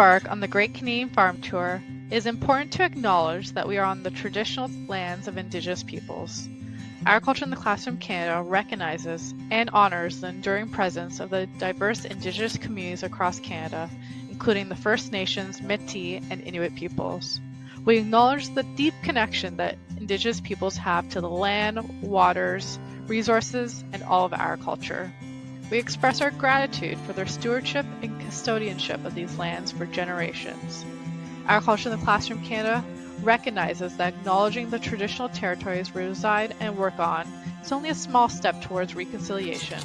embark on the Great Canadian Farm Tour, it is important to acknowledge that we are on the traditional lands of Indigenous peoples. Agriculture in the Classroom Canada recognizes and honors the enduring presence of the diverse Indigenous communities across Canada, including the First Nations, Métis, and Inuit peoples. We acknowledge the deep connection that Indigenous peoples have to the land, waters, resources, and all of agriculture. We express our gratitude for their stewardship and custodianship of these lands for generations. Agriculture in the Classroom Canada recognizes that acknowledging the traditional territories we reside and work on is only a small step towards reconciliation.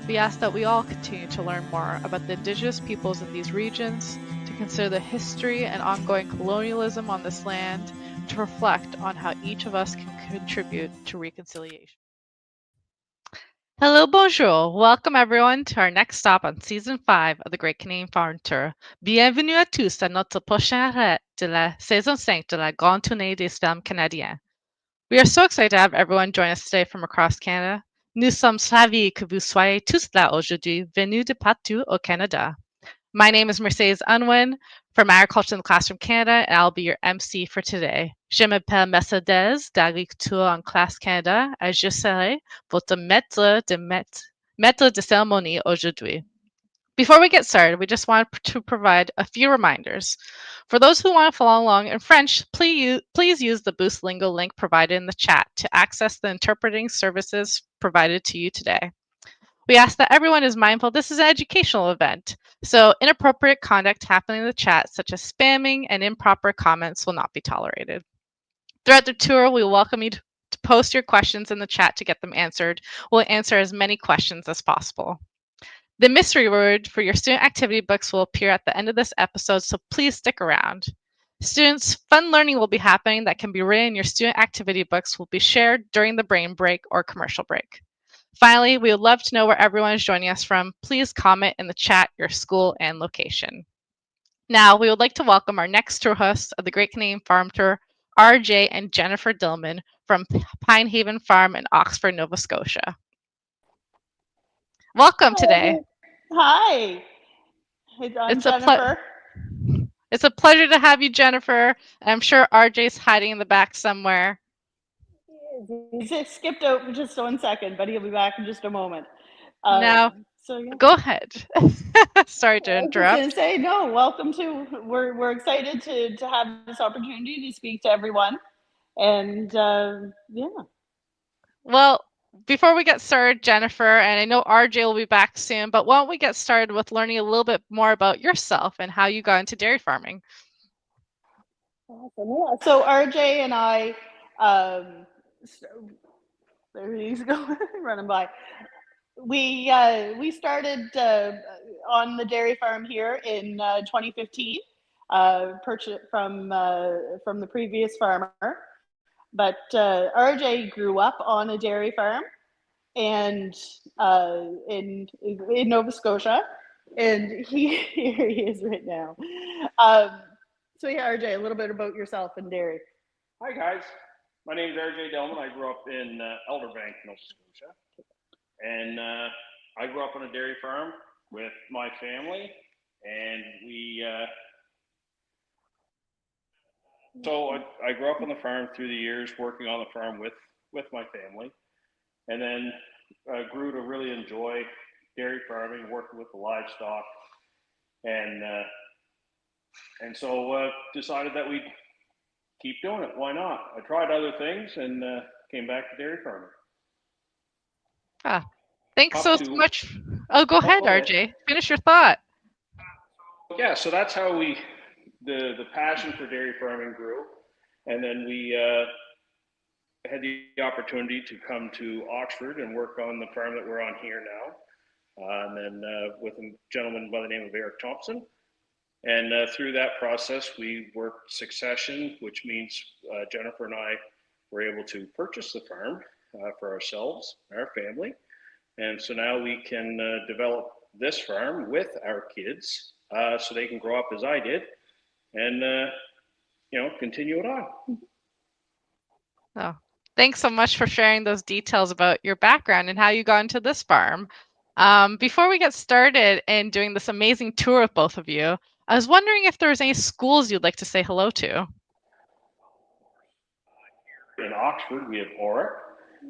We ask that we all continue to learn more about the Indigenous peoples in these regions, to consider the history and ongoing colonialism on this land, to reflect on how each of us can contribute to reconciliation. Hello, bonjour. Welcome everyone to our next stop on Season 5 of the Great Canadian Farm Tour. Bienvenue à tous à notre prochain arrêt de la saison 5 de la Grande Tournée des Films Canadiens. We are so excited to have everyone join us today from across Canada. Nous sommes ravis que vous soyez tous là aujourd'hui, venus de partout au Canada. My name is Mercedes Unwin from Agriculture in the Classroom Canada, and I'll be your MC for today. Je m'appelle Mercedes d'Agriculture en Classe Canada, et je serai votre maître de cérémonie aujourd'hui. Before we get started, we just want to provide a few reminders. For those who want to follow along in French, please use the Boost Lingo link provided in the chat to access the interpreting services provided to you today. We ask that everyone is mindful this is an educational event, so inappropriate conduct happening in the chat, such as spamming and improper comments, will not be tolerated. Throughout the tour, we welcome you to post your questions in the chat to get them answered. We'll answer as many questions as possible. The mystery word for your student activity books will appear at the end of this episode, so please stick around. Students, fun learning will be happening that can be written in your student activity books will be shared during the brain break or commercial break. Finally, we would love to know where everyone is joining us from. Please comment in the chat your school and location. Now, we would like to welcome our next tour hosts of the Great Canadian Farm Tour, RJ and Jennifer Dillman from Pine Haven Farm in Oxford, Nova Scotia. Welcome today. Hi. I'm Jennifer. It's a pleasure to have you, Jennifer. I'm sure RJ's hiding in the back somewhere. He just skipped out just 1 second, but he'll be back in just a moment. Now, go ahead. Sorry to interrupt. I was just going to say, no, welcome to, we're excited to have this opportunity to speak to everyone. And yeah. Well, before we get started, Jennifer, and I know RJ will be back soon, but why don't we get started with learning a little bit more about yourself and how you got into dairy farming? Awesome. Yeah. So RJ and I, there he's going running by. We started on the dairy farm here in 2015, purchased from the previous farmer. But RJ grew up on a dairy farm and in Nova Scotia, and here he is right now. So yeah, RJ, a little bit about yourself and dairy. Hi guys, my name is RJ Delman. I grew up in Elderbank, Nova Scotia, and I grew up on a dairy farm with my family, and so I grew up on the farm through the years, working on the farm with my family, and then grew to really enjoy dairy farming, working with the livestock, and so decided that we'd keep doing it. Why not? I tried other things and came back to dairy farming. Thanks so much. Oh, go ahead, RJ. Finish your thought. Yeah, so that's how the passion for dairy farming grew, and then we had the opportunity to come to Oxford and work on the farm that we're on here now, and then with a gentleman by the name of Eric Thompson. And through that process, we worked succession, which means Jennifer and I were able to purchase the farm for ourselves, our family. And so now we can develop this farm with our kids so they can grow up as I did and, continue it on. Oh, thanks so much for sharing those details about your background and how you got into this farm. Before we get started and doing this amazing tour with both of you, I was wondering if there was any schools you'd like to say hello to. In Oxford, we have Auric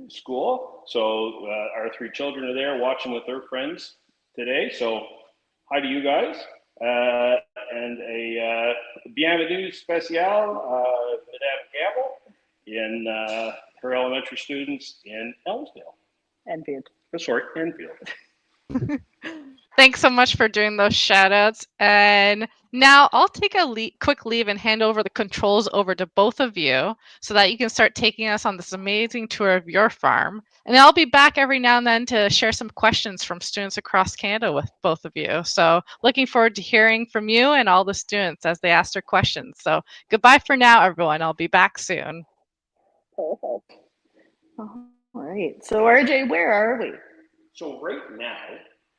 School. So our 3 children are there watching with their friends today. So hi to you guys. And a bienvenue spécial, Madame Gamble, in her elementary students in Elmsdale. Enfield. Oh, sorry, Enfield. Thanks so much for doing those shout outs. And now I'll take a quick leave and hand over the controls over to both of you so that you can start taking us on this amazing tour of your farm. And I'll be back every now and then to share some questions from students across Canada with both of you. So looking forward to hearing from you and all the students as they ask their questions. So goodbye for now, everyone. I'll be back soon. Perfect. All right. So RJ, where are we? So right now,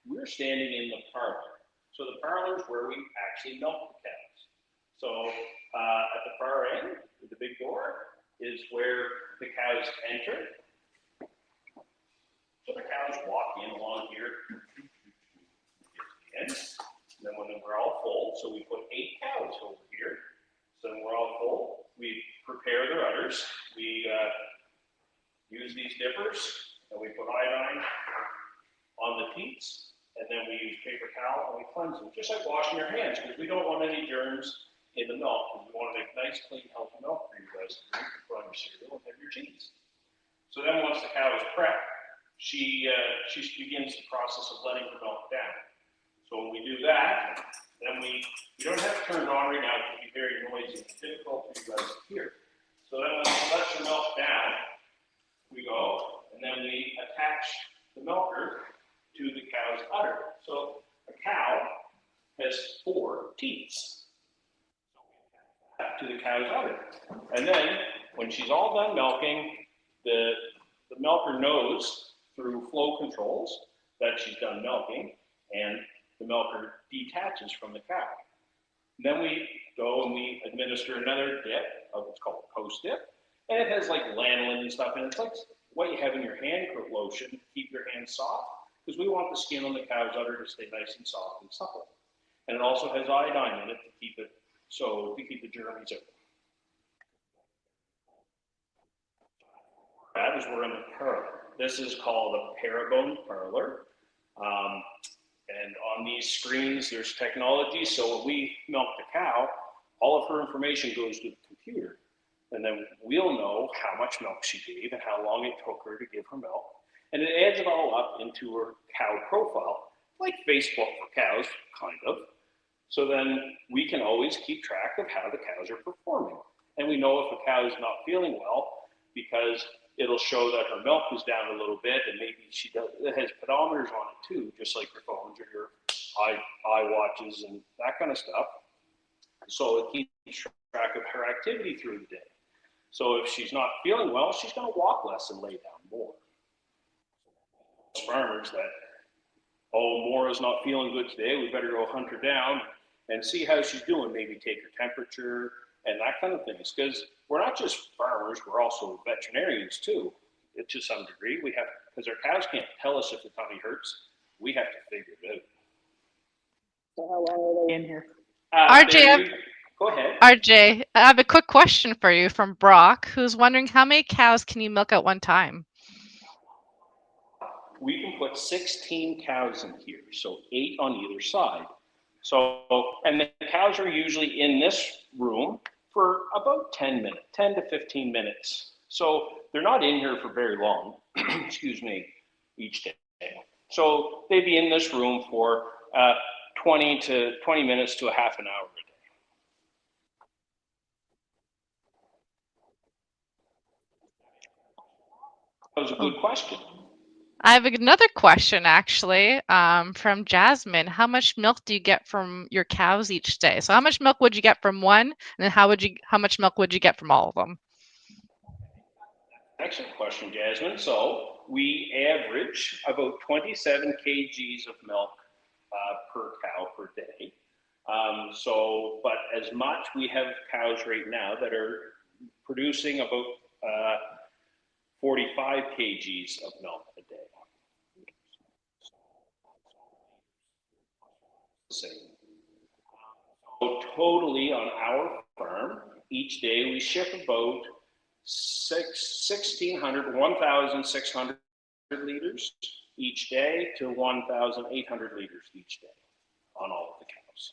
we're standing in the parlor. So the parlor is where we actually milk the cows. So at the far end, with the big door, is where the cows enter. So the cows walk in along here. And then when we're all full, so we put 8 cows over here. So when we're all full, we prepare their udders. We use these dippers, and we put iodine on the teats, and then we use paper towel and we cleanse them, just like washing your hands, because we don't want any germs in the milk, because we want to make nice, clean, healthy milk for you guys to drink, put on your cereal and have your cheese. So then once the cow is prepped, she begins the process of letting her milk down. So when we do that, then we don't have it turned on right now, it can be very noisy and difficult for you guys to hear. So then when she lets her milk down, we go, and then we attach the milker to the cow's udder. So a cow has 4 teats to the cow's udder. And then when she's all done milking, the milker knows through flow controls that she's done milking, and the milker detaches from the cow. And then we go and we administer another dip of what's called a post dip, and it has like lanolin and stuff in it. It's like what you have in your hand lotion to keep your hands soft, because we want the skin on the cow's udder to stay nice and soft and supple. And it also has iodine in it to keep it the germs out. That is we're in the parlor. This is called a parabone parlor. And on these screens, there's technology. So when we milk the cow, all of her information goes to the computer. And then we'll know how much milk she gave and how long it took her to give her milk. And it adds it all up into her cow profile, like Facebook for cows, kind of. So then we can always keep track of how the cows are performing. And we know if a cow is not feeling well, because it'll show that her milk is down a little bit, and maybe it has pedometers on it too, just like your phones or your eye watches and that kind of stuff. So it keeps track of her activity through the day. So if she's not feeling well, she's going to walk less and lay down more. Farmers that, Mora's not feeling good today, we better go hunt her down and see how she's doing, maybe take her temperature and that kind of things. Because we're not just farmers, we're also veterinarians too, to some degree. We have, because our cows can't tell us if the tummy hurts, we have to figure it out. So how long are they in here? RJ, go ahead. RJ, I have a quick question for you from Brock, who's wondering how many cows can you milk at one time? We can put 16 cows in here, so 8 on either side. So, and the cows are usually in this room for about 10 to 15 minutes. So they're not in here for very long, excuse me, each day. So they'd be in this room for 20 minutes to a half an hour a day. That was a good question. I have another question actually from Jasmine. How much milk do you get from your cows each day? So how much milk would you get from one, and then how much milk would you get from all of them? Excellent question, Jasmine. So we average about 27 kgs of milk per cow per day. But as much, we have cows right now that are producing about 45 kgs of milk a day. Same. totally on our farm, each day we ship about 1,600 liters each day to 1,800 liters each day on all of the cows.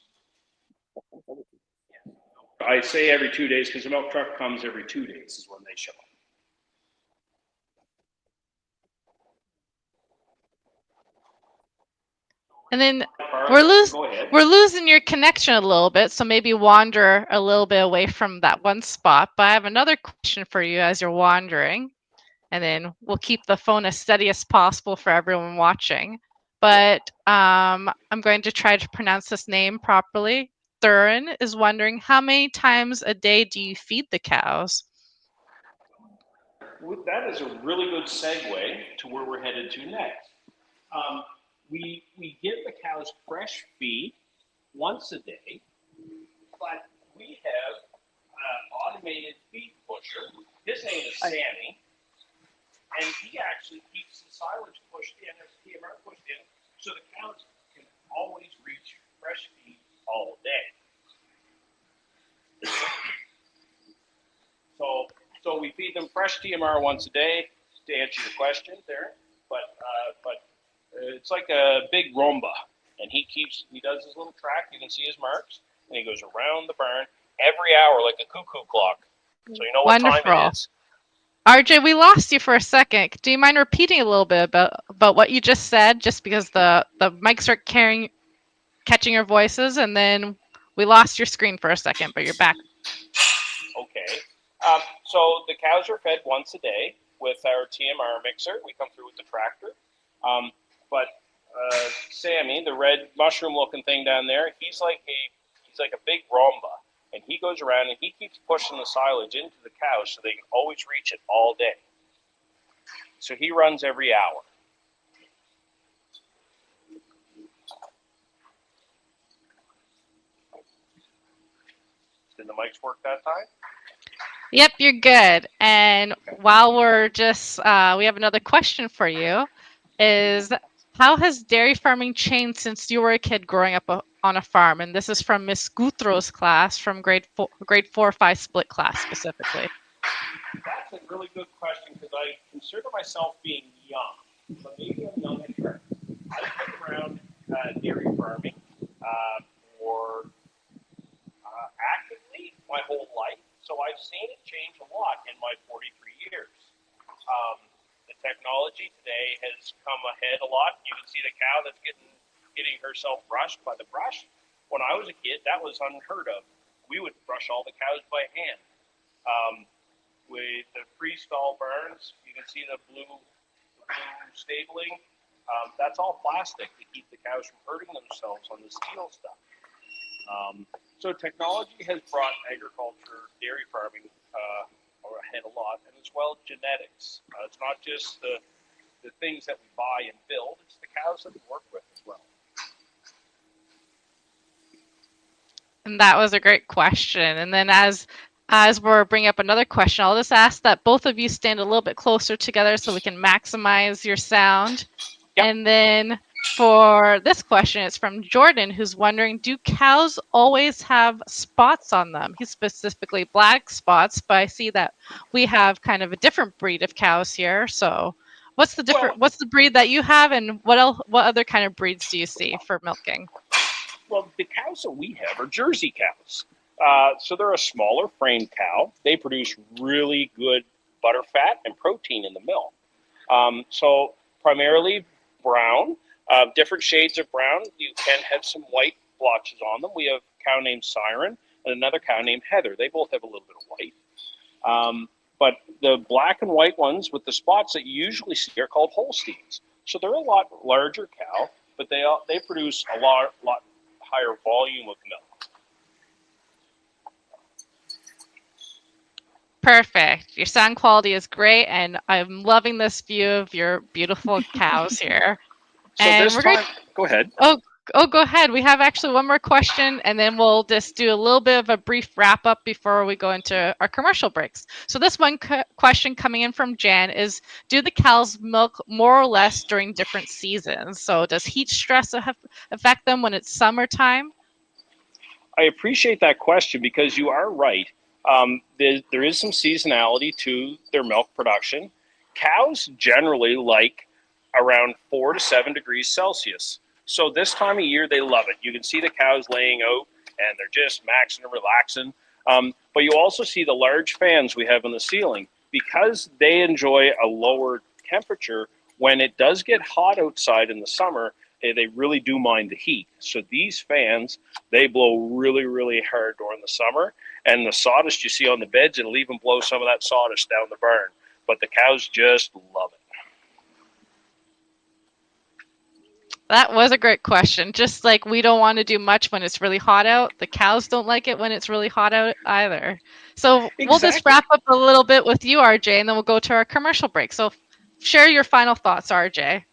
I say every 2 days because the milk truck comes every 2 days is when they show up. And then we're losing your connection a little bit, so maybe wander a little bit away from that one spot. But I have another question for you as you're wandering, and then we'll keep the phone as steady as possible for everyone watching. But I'm going to try to pronounce this name properly. Thurin is wondering, how many times a day do you feed the cows? That is a really good segue to where we're headed to next. We give the cows fresh feed once a day, but we have an automated feed pusher. His name is Sammy, and he actually keeps the silage pushed in, as TMR pushed in, so the cows can always reach fresh feed all day. So we feed them fresh TMR once a day, to answer your question there, but it's like a big Roomba, and he does his little track. You can see his marks, and he goes around the barn every hour like a cuckoo clock, so you know what time it is. RJ, we lost you for a second. Do you mind repeating a little bit about what you just said, just because the mics are catching your voices, and then we lost your screen for a second, but you're back. Okay. So the cows are fed once a day with our TMR mixer. We come through with the tractor. But Sammy, the red mushroom-looking thing down there, he's like a big Roomba, and he goes around and he keeps pushing the silage into the cows so they can always reach it all day. So he runs every hour. Did the mics work that time? Yep, you're good. And while we're just, we have another question for you. Is how has dairy farming changed since you were a kid growing up on a farm? And this is from Miss Gouthro's class, from grade 4-5 split class specifically. That's a really good question because I consider myself being young, but maybe I'm young at heart. I've been around dairy farming for actively my whole life, so I've seen it change a lot in my 43 years. The technology today has come ahead a lot. You can see the cow that's getting herself brushed by the brush. When I was a kid, that was unheard of. We would brush all the cows by hand. With the freestall barns, you can see the blue stabling. That's all plastic to keep the cows from hurting themselves on the steel stuff. So technology has brought agriculture, dairy farming ahead a lot, and as well genetics. It's not just the things that we buy and build, it's the cows that we work with as well. And that was a great question. And then as we're bringing up another question, I'll just ask that both of you stand a little bit closer together so we can maximize your sound. Yep. And then for this question, it's from Jordan, who's wondering, do cows always have spots on them? He's specifically black spots, but I see that we have kind of a different breed of cows here. So what's the breed that you have, and what other kind of breeds do you see for milking? Well, the cows that we have are Jersey cows. So they're a smaller frame cow. They produce really good butter fat and protein in the milk. So primarily brown, different shades of brown. You can have some white blotches on them. We have a cow named Siren and another cow named Heather. They both have a little bit of white. But the black and white ones with the spots that you usually see are called Holsteins. So they're a lot larger cow, but they produce a lot higher volume of milk. Perfect. Your sound quality is great, and I'm loving this view of your beautiful cows here. So and this time, go ahead. Oh, go ahead. We have actually one more question, and then we'll just do a little bit of a brief wrap up before we go into our commercial breaks. So this one question coming in from Jan is, do the cows milk more or less during different seasons? So does heat stress affect them when it's summertime? I appreciate that question because you are right. There is some seasonality to their milk production. Cows generally like around 4 to 7 degrees Celsius. So this time of year, they love it. You can see the cows laying out and they're just maxing and relaxing. But you also see the large fans we have in the ceiling because they enjoy a lower temperature. When it does get hot outside in the summer, they really do mind the heat. So these fans, they blow really, really hard during the summer. And the sawdust you see on the beds, it'll even blow some of that sawdust down the barn. But the cows just love it. That was a great question. Just like we don't want to do much when it's really hot out, the cows don't like it when it's really hot out either. So we'll just Exactly. wrap up a little bit with you, RJ, and then we'll go to our commercial break. So share your final thoughts, RJ.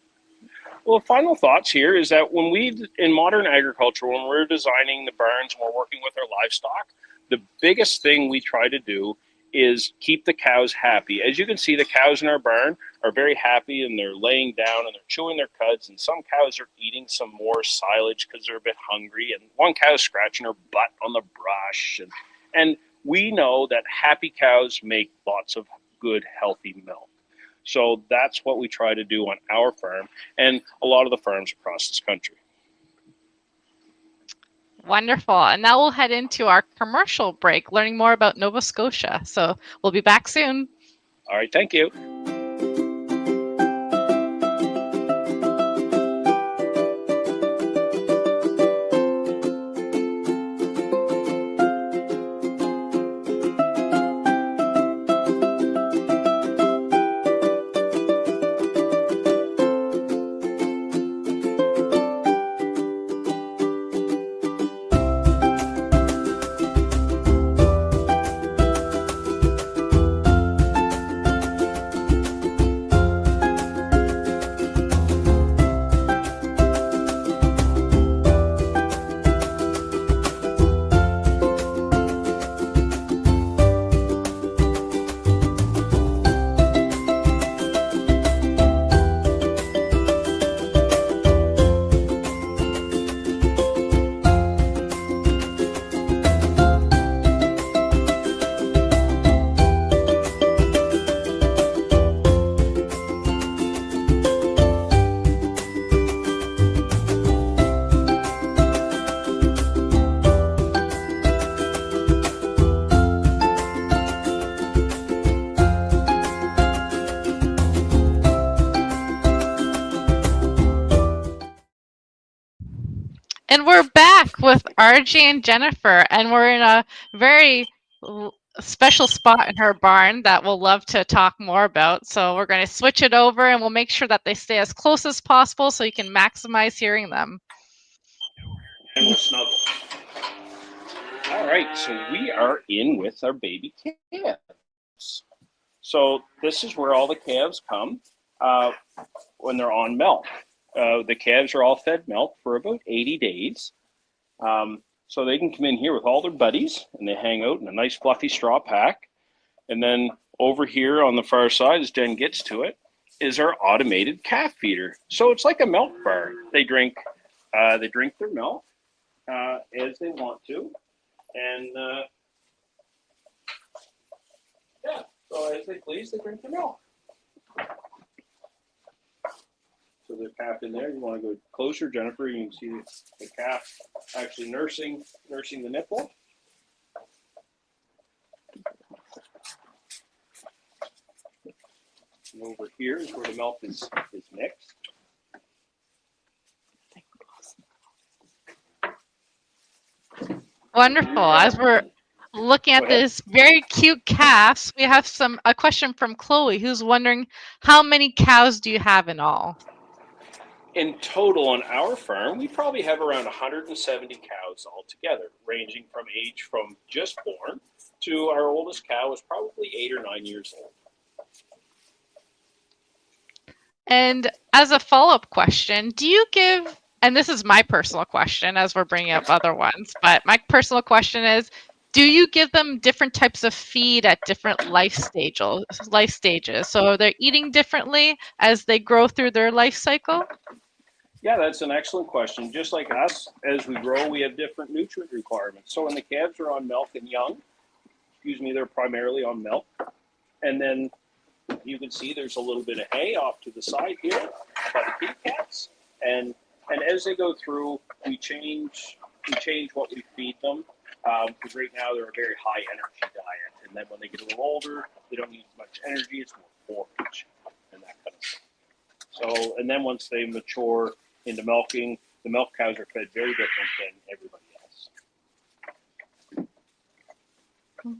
Well, final thoughts here is that when in modern agriculture, when we're designing the barns and we're working with our livestock, the biggest thing we try to do is keep the cows happy. As you can see, the cows in our barn are very happy and they're laying down and they're chewing their cuds, and some cows are eating some more silage because they're a bit hungry, and one cow is scratching her butt on the brush. And we know that happy cows make lots of good, healthy milk. So that's what we try to do on our farm and a lot of the farms across this country. Wonderful. And now we'll head into our commercial break, learning more about Nova Scotia. So we'll be back soon. All right, thank you. And we're back with RJ and Jennifer, and we're in a very special spot in her barn that we'll love to talk more about. So we're going to switch it over and we'll make sure that they stay as close as possible so you can maximize hearing them. And we'll snuggle. All right, so we are in with our baby calves. So this is where all the calves come when they're on milk. The calves are all fed milk for about 80 days. So they can come in here with all their buddies and they hang out in a nice fluffy straw pack. And then over here on the far side, as Jen gets to it, is our automated calf feeder. So it's like a milk bar. They drink their milk as they want to. And yeah, so as they please, they drink their milk. So the calf in there, you want to go closer, Jennifer, you can see the calf actually nursing the nipple. And over here is where the milk is mixed. Wonderful. As we're looking at this very cute calves, we have a question from Chloe, who's wondering, how many cows do you have in all? In total on our farm, we probably have around 170 cows altogether, ranging from age from just born to our oldest cow is probably 8 or 9 years old. And as a follow-up question, do you give, and this is my personal question as we're bringing up other ones, but my personal question is, do you give them different types of feed at different life stages? So they're eating differently as they grow through their life cycle? Yeah, that's an excellent question. Just like us, as we grow, we have different nutrient requirements. So when the calves are on milk and young, they're primarily on milk. And then you can see there's a little bit of hay off to the side here by the kitty cats. And as they go through, we change what we feed them. Because right now they're a very high energy diet. And then when they get a little older, they don't need as much energy. It's more forage and that kind of stuff. So, and then once they mature into milking, the milk cows are fed very different than everybody else.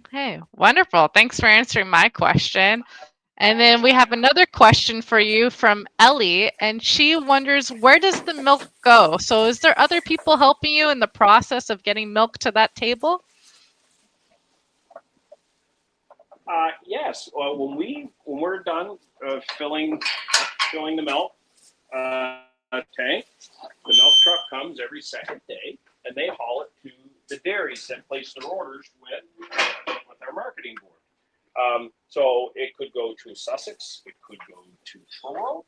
Okay, wonderful. Thanks for answering my question. And then we have another question for you from Ellie, and she wonders, where does the milk go? So is there other people helping you in the process of getting milk to that table? Yes. Well, when we're done filling the milk tank, the milk truck comes every second day, and they haul it to the dairies that place their orders with our marketing board. So it could go to Sussex, it could go to Truro.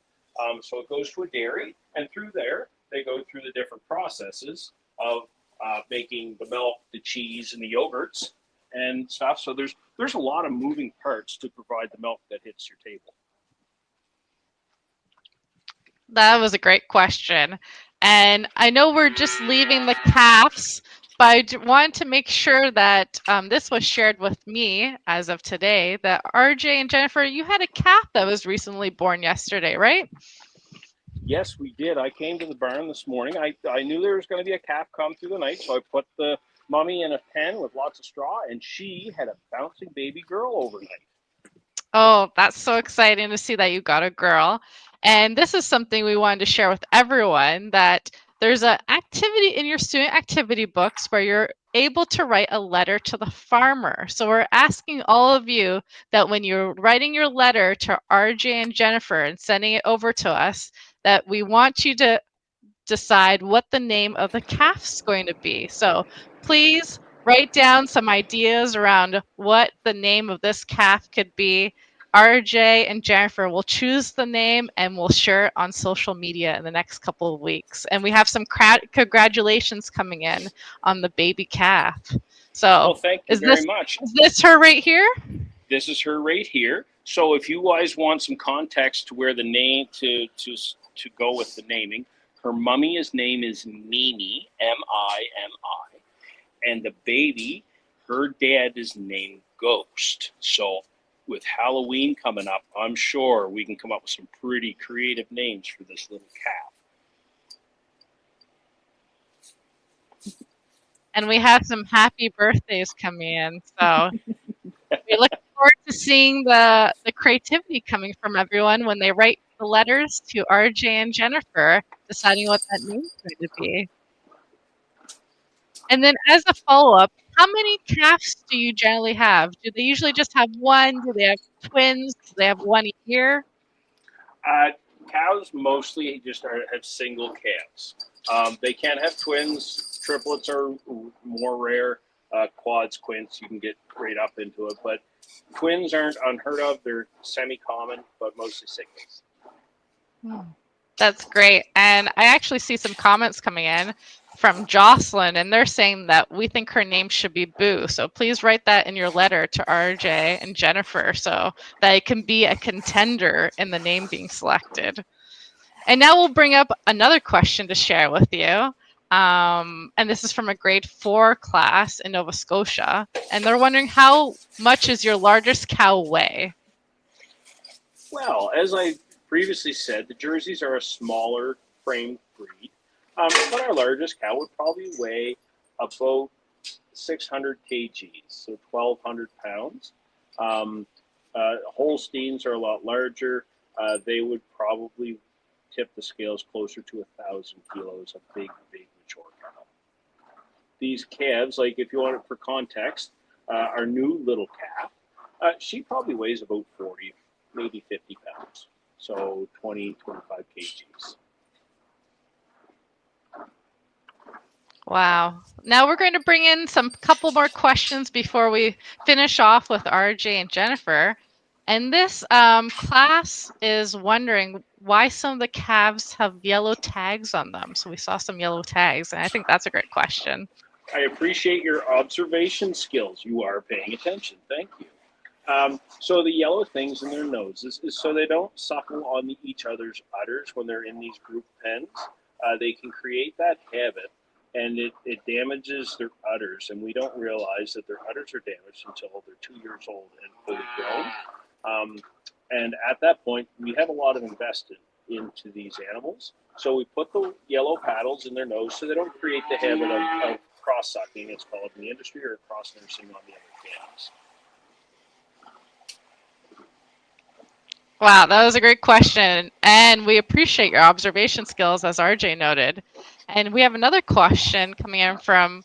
So it goes to a dairy, and through there they go through the different processes of making the milk, the cheese, and the yogurts and stuff. So there's a lot of moving parts to provide the milk that hits your table. That was a great question. And I know we're just leaving the calves, but I wanted to make sure that this was shared with me as of today, that RJ and Jennifer, you had a calf that was recently born yesterday, right? Yes, we did. I came to the barn this morning. I knew there was going to be a calf come through the night, so I put the mummy in a pen with lots of straw, and she had a bouncing baby girl overnight. Oh, that's so exciting to see that you got a girl. And this is something we wanted to share with everyone, that there's an activity in your student activity books where you're able to write a letter to the farmer. So we're asking all of you that when you're writing your letter to RJ and Jennifer and sending it over to us, that we want you to decide what the name of the calf's going to be. So please write down some ideas around what the name of this calf could be. RJ and Jennifer will choose the name and we'll share it on social media in the next couple of weeks. And we have some congratulations coming in on the baby calf. So well, thank you very much. Is this her right here? This is her right here. So if you guys want some context to where the name to go with the naming, her mummy's name is Mimi, Mimi, and the baby, her dad is named Ghost. So with Halloween coming up, I'm sure we can come up with some pretty creative names for this little calf. And we have some happy birthdays coming in. So we look forward to seeing the creativity coming from everyone when they write the letters to RJ and Jennifer, deciding what that name is going to be. And then as a follow-up, how many calves do you generally have? Do they usually just have one? Do they have twins? Do they have one a year? Cows mostly just have single calves. They can have twins. Triplets are more rare. Quads, quints, you can get right up into it. But twins aren't unheard of. They're semi-common, but mostly singles. That's great. And I actually see some comments coming in from Jocelyn, and they're saying that we think her name should be Boo. So please write that in your letter to RJ and Jennifer so that it can be a contender in the name being selected. And now we'll bring up another question to share with you. And this is from a grade 4 class in Nova Scotia. And they're wondering, how much is your largest cow weigh? Well, as I previously said, the Jerseys are a smaller frame breed. But our largest cow would probably weigh about 600 kgs, so 1,200 pounds. Holsteins are a lot larger. They would probably tip the scales closer to 1,000 kilos, a big mature cow. These calves, like if you want it for context, our new little calf, she probably weighs about 40, maybe 50 pounds. So 20, 25 kgs. Wow. Now we're going to bring in some couple more questions before we finish off with RJ and Jennifer. And this class is wondering why some of the calves have yellow tags on them. So we saw some yellow tags, and I think that's a great question. I appreciate your observation skills. You are paying attention. Thank you. So the yellow things in their noses is so they don't suckle on each other's udders when they're in these group pens. They can create that habit, and it damages their udders, and we don't realize that their udders are damaged until they're 2 years old and fully grown. And at that point, we have a lot of invested into these animals. So we put the yellow paddles in their nose so they don't create the habit of cross-sucking, it's called in the industry, or cross-nursing on the other calves. Wow, that was a great question. And we appreciate your observation skills, as RJ noted. And we have another question coming in from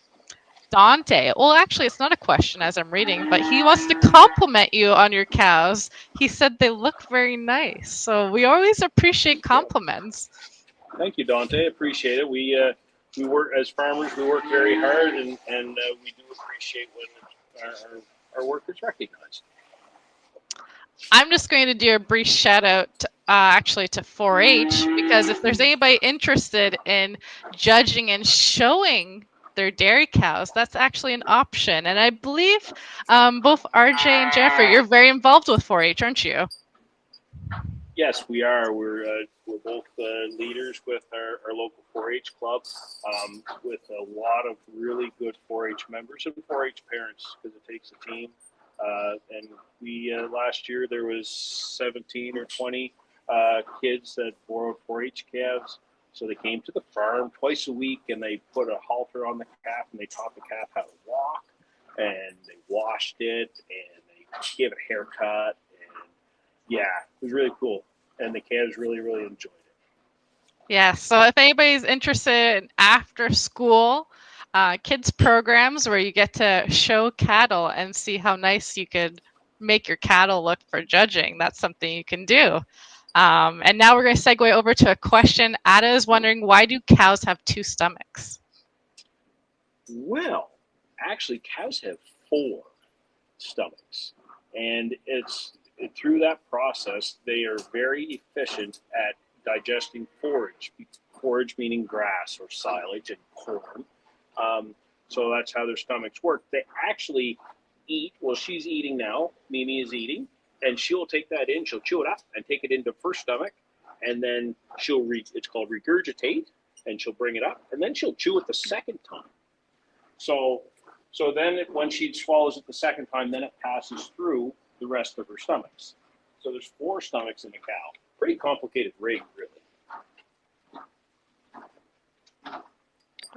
Dante. Well, actually, it's not a question as I'm reading, but he wants to compliment you on your cows. He said they look very nice. So we always appreciate compliments. Thank you, Dante. Appreciate it. We work as farmers. We work very hard, and we do appreciate when our work is recognized. I'm just going to do a brief shout out actually to 4-H, because if there's anybody interested in judging and showing their dairy cows, that's actually an option. And I believe both RJ and Jennifer, you're very involved with 4-H, aren't you? Yes, we are. We're both leaders with our local 4-H club, with a lot of really good 4-H members and 4-H parents, because it takes a team. And we last year there was 17 or 20 kids that borrowed 4-H calves. So they came to the farm twice a week, and they put a halter on the calf, and they taught the calf how to walk, and they washed it, and they gave it a haircut, and yeah, it was really cool. And the calves really, really enjoyed it. Yeah, so if anybody's interested in after school kids programs where you get to show cattle and see how nice you could make your cattle look for judging, that's something you can do. And now we're going to segue over to a question. Ada is wondering, why do cows have 2 stomachs? Well, actually, cows have 4 stomachs, and it's through that process they are very efficient at digesting forage. Forage meaning grass or silage and corn. So that's how their stomachs work. They actually eat. Well, she's eating now. Mimi is eating, and she'll take that in. She'll chew it up and take it into her stomach, and then it's called regurgitate, and she'll bring it up, and then she'll chew it the second time. So then when she swallows it the second time, then it passes through the rest of her stomachs. So there's 4 stomachs in a cow. Pretty complicated rig, really.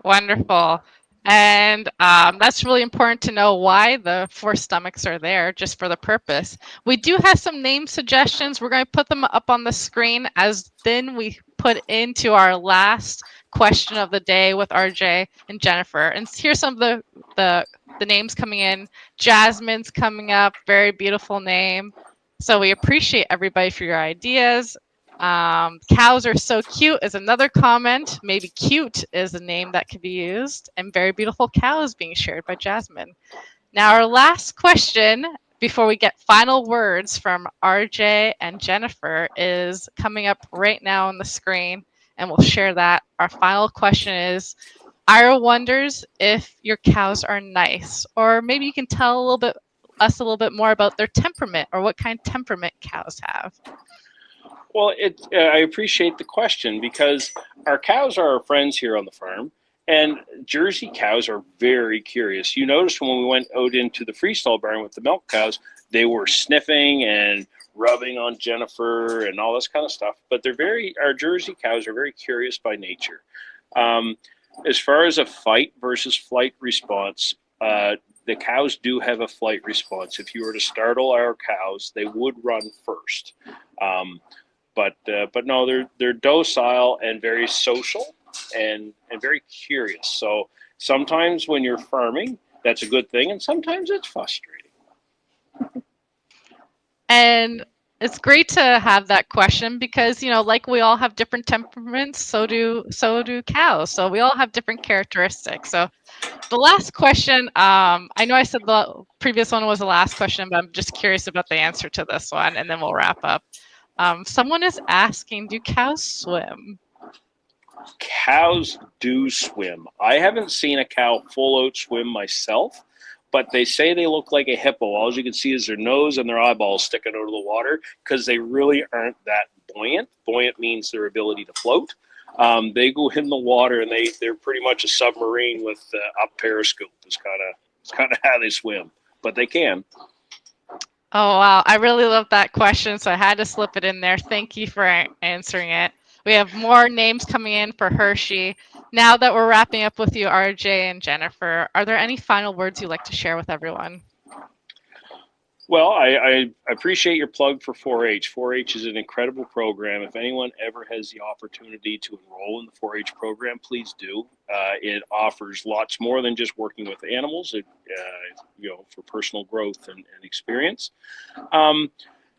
Wonderful. And that's really important to know why the 4 stomachs are there, just for the purpose. We do have some name suggestions. We're going to put them up on the screen as then we put into our last question of the day with RJ and Jennifer. And here's some of the names coming in. Jasmine's coming up, very beautiful name. So we appreciate everybody for your ideas. Cows are so cute is another comment. Maybe cute is a name that could be used. And very beautiful cows being shared by Jasmine. Now our last question before we get final words from RJ and Jennifer is coming up right now on the screen, and we'll share that. Our final question is, Ira wonders if your cows are nice, or maybe you can tell us a little bit more about their temperament, or what kind of temperament cows have. Well, I appreciate the question, because our cows are our friends here on the farm, and Jersey cows are very curious. You noticed when we went out into the freestall barn with the milk cows, they were sniffing and rubbing on Jennifer and all this kind of stuff. But our Jersey cows are very curious by nature. As far as a fight versus flight response, the cows do have a flight response. If you were to startle our cows, they would run first. But no, they're docile and very social and very curious. So sometimes when you're farming, that's a good thing, and sometimes it's frustrating. And It's great to have that question because, like we all have different temperaments, so do cows. So we all have different characteristics. So the last question, I know I said the previous one was the last question, but I'm just curious about the answer to this one, and then we'll wrap up. Someone is asking, do cows swim? Cows do swim. I haven't seen a cow full out swim myself, but they say they look like a hippo. All you can see is their nose and their eyeballs sticking out of the water because they really aren't that buoyant. Buoyant means their ability to float. They go in the water and they're pretty much a submarine with up periscope. It's kind of how they swim, but they can. Oh, wow. I really love that question, so I had to slip it in there. Thank you for answering it. We have more names coming in for Hershey. Now that we're wrapping up with you, RJ and Jennifer, are there any final words you'd like to share with everyone? Well, I appreciate your plug for 4-H. 4-H is an incredible program. If anyone ever has the opportunity to enroll in the 4-H program, please do. It offers lots more than just working with animals, for personal growth and experience.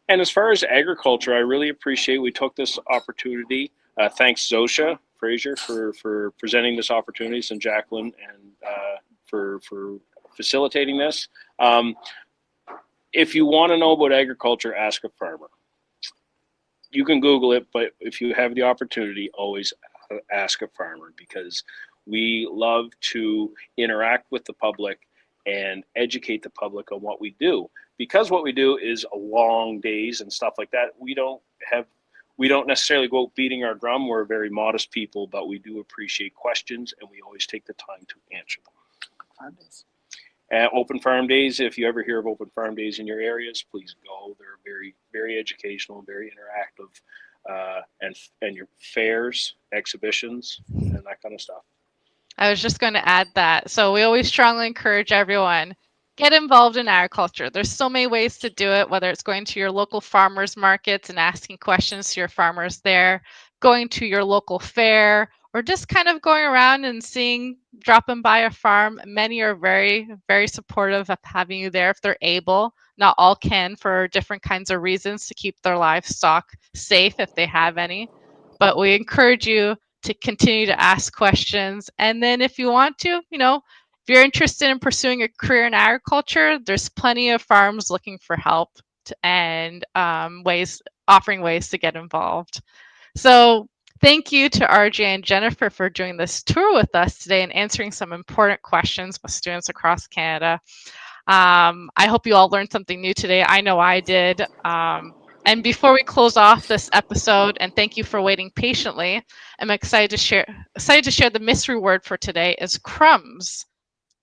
And as far as agriculture, I really appreciate we took this opportunity. Thanks, Zosha Fraser, for presenting this opportunity, and Jacqueline, and for facilitating this. If you want to know about agriculture, ask a farmer. You can Google it, but if you have the opportunity, always ask a farmer, because we love to interact with the public and educate the public on what we do. Because what we do is a long days and stuff like that, we don't necessarily go beating our drum. We're very modest people, but we do appreciate questions, and we always take the time to answer them. Open farm days, if you ever hear of open farm days in your areas, please go. They're very, very educational, very interactive, and your fairs, exhibitions, and that kind of stuff. I was just going to add that. So we always strongly encourage everyone, get involved in agriculture. There's so many ways to do it, whether it's going to your local farmers markets and asking questions to your farmers there, going to your local fair, or just kind of going around and dropping by a farm. Many are very, very supportive of having you there if they're able. Not all can, for different kinds of reasons, to keep their livestock safe if they have any. But we encourage you to continue to ask questions. And then if you want to, if you're interested in pursuing a career in agriculture, there's plenty of farms looking for help and offering ways to get involved. So thank you to RJ and Jennifer for doing this tour with us today and answering some important questions with students across Canada. I hope you all learned something new today. I know I did. And before we close off this episode, and thank you for waiting patiently, I'm excited to share the mystery word for today is crumbs,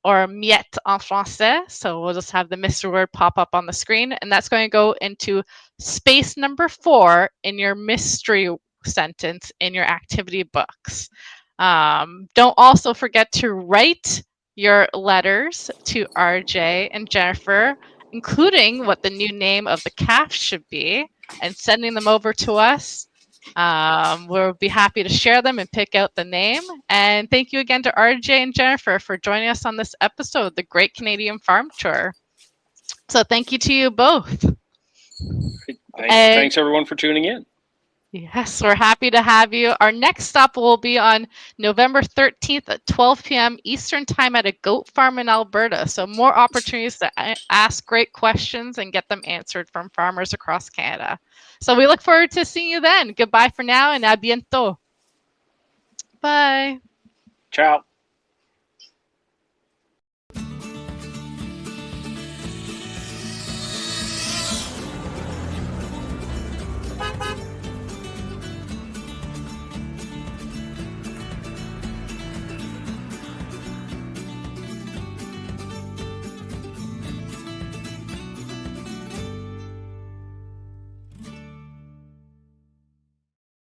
or miettes en français. So we'll just have the mystery word pop up on the screen, and that's going to go into space number 4 in your mystery sentence in your activity books. Don't also forget to write your letters to RJ and Jennifer, including what the new name of the calf should be, and sending them over to us. We'll be happy to share them and pick out the name. And thank you again to RJ and Jennifer for joining us on this episode of the Great Canadian Farm Tour. So thank you to you both. Thanks everyone for tuning in. Yes, we're happy to have you. Our next stop will be on November 13th at 12 p.m. Eastern Time at a goat farm in Alberta. So more opportunities to ask great questions and get them answered from farmers across Canada. So we look forward to seeing you then. Goodbye for now, and à bientôt. Bye. Ciao.